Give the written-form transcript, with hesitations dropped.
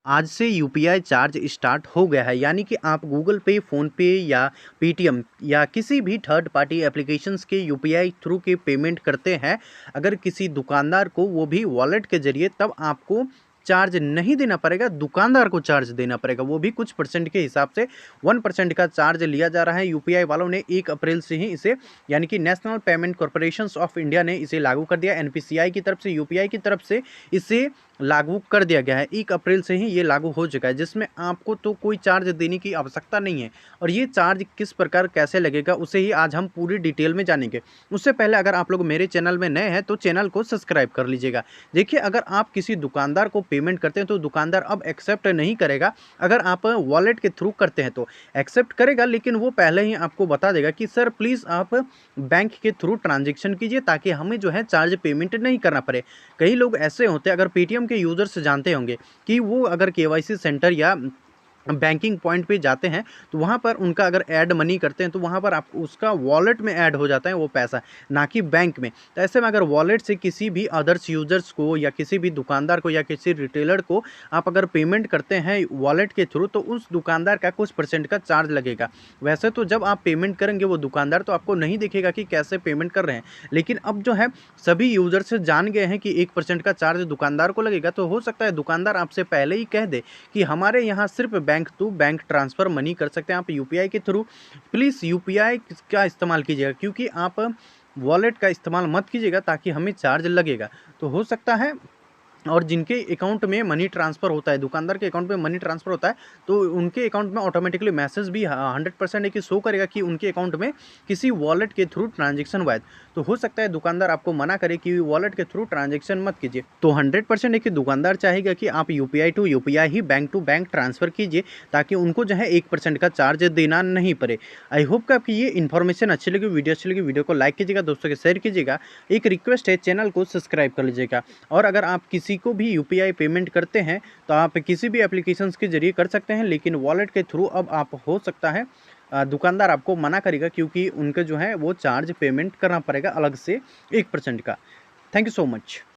आज से UPI charge start हो गया है, यानी कि आप गूगल पे, फ़ोनपे या पेटीएम या किसी भी थर्ड पार्टी एप्लीकेशंस के यूपीआई थ्रू के पेमेंट करते हैं, अगर किसी दुकानदार को, वो भी वॉलेट के ज़रिए, तब आपको चार्ज नहीं देना पड़ेगा, दुकानदार को चार्ज देना पड़ेगा, वो भी कुछ परसेंट के हिसाब से। 1% का चार्ज लिया जा रहा है। यूपीआई वालों ने 1 अप्रैल से ही इसे, यानी कि national payment corporations of India ने इसे लागू कर दिया। एनपीसीआई की तरफ से, यूपीआई की तरफ से इसे लागू कर दिया गया है। 1 अप्रैल से ही ये लागू हो चुका है, जिसमें आपको तो कोई चार्ज देने की आवश्यकता नहीं है। और ये चार्ज किस प्रकार कैसे लगेगा, उसे ही आज हम पूरी डिटेल में जानेंगे। उससे पहले अगर आप लोग मेरे चैनल में नए हैं तो चैनल को सब्सक्राइब कर लीजिएगा। देखिए, अगर आप किसी दुकानदार को पेमेंट करते हैं तो दुकानदार अब एक्सेप्ट नहीं करेगा। अगर आप वॉलेट के थ्रू करते हैं तो एक्सेप्ट करेगा, लेकिन वो पहले ही आपको बता देगा कि सर प्लीज़ आप बैंक के थ्रू ट्रांजेक्शन कीजिए, ताकि हमें जो है चार्ज पेमेंट नहीं करना पड़े। कई लोग ऐसे होते हैं, अगर पेटीएम के यूज़र्स जानते होंगे कि वो अगर केवाईसी सेंटर या बैंकिंग पॉइंट पे जाते हैं तो वहाँ पर उनका अगर ऐड मनी करते हैं तो वहाँ पर आप उसका वॉलेट में ऐड हो जाता है वो पैसा, ना कि बैंक में। तो ऐसे में अगर वॉलेट से किसी भी अदर्स यूजर्स को या किसी भी दुकानदार को या किसी रिटेलर को आप अगर पेमेंट करते हैं वॉलेट के थ्रू, तो उस दुकानदार का कुछ परसेंट का चार्ज लगेगा। वैसे तो जब आप पेमेंट करेंगे वो दुकानदार तो आपको नहीं दिखेगा कि कैसे पेमेंट कर रहे हैं, लेकिन अब जो है सभी यूजर्स जान गए हैं कि 1% का चार्ज दुकानदार को लगेगा। तो हो सकता है दुकानदार आपसे पहले ही कह दे कि हमारे यहाँ सिर्फ bank to bank transfer money कर सकते हैं आप यूपीआई के थ्रू। प्लीज़ यूपीआई का इस्तेमाल कीजिएगा, क्योंकि आप वॉलेट का इस्तेमाल मत कीजिएगा, ताकि हमें चार्ज लगेगा। तो हो सकता है, और जिनके अकाउंट में मनी ट्रांसफ़र होता है, दुकानदार के अकाउंट में मनी ट्रांसफ़र होता है, तो उनके अकाउंट में ऑटोमेटिकली मैसेज भी 100% है कि शो करेगा कि उनके अकाउंट में किसी वॉलेट के थ्रू ट्रांजैक्शन हुआ है। तो हो सकता है दुकानदार आपको मना करे कि वॉलेट के थ्रू ट्रांजैक्शन मत कीजिए। तो 100% है कि दुकानदार चाहेगा कि आप यूपीआई टू यूपीआई ही, बैंक टू बैंक ट्रांसफ़र कीजिए, ताकि उनको जो है 1% का चार्ज देना नहीं पड़े। आई होप कि आपकी ये इन्फॉर्मेशन अच्छी लगी, वीडियो अच्छी लगी, वीडियो को लाइक कीजिएगा, दोस्तों के शेयर कीजिएगा। एक रिक्वेस्ट है, चैनल को सब्सक्राइब कर लीजिएगा। और अगर आप किसी को भी यूपीआई पेमेंट करते हैं तो आप किसी भी एप्लीकेशंस के जरिए कर सकते हैं, लेकिन वॉलेट के थ्रू अब आप, हो सकता है दुकानदार आपको मना करेगा, क्योंकि उनके जो है वो चार्ज पेमेंट करना पड़ेगा अलग से 1% का। Thank you so much.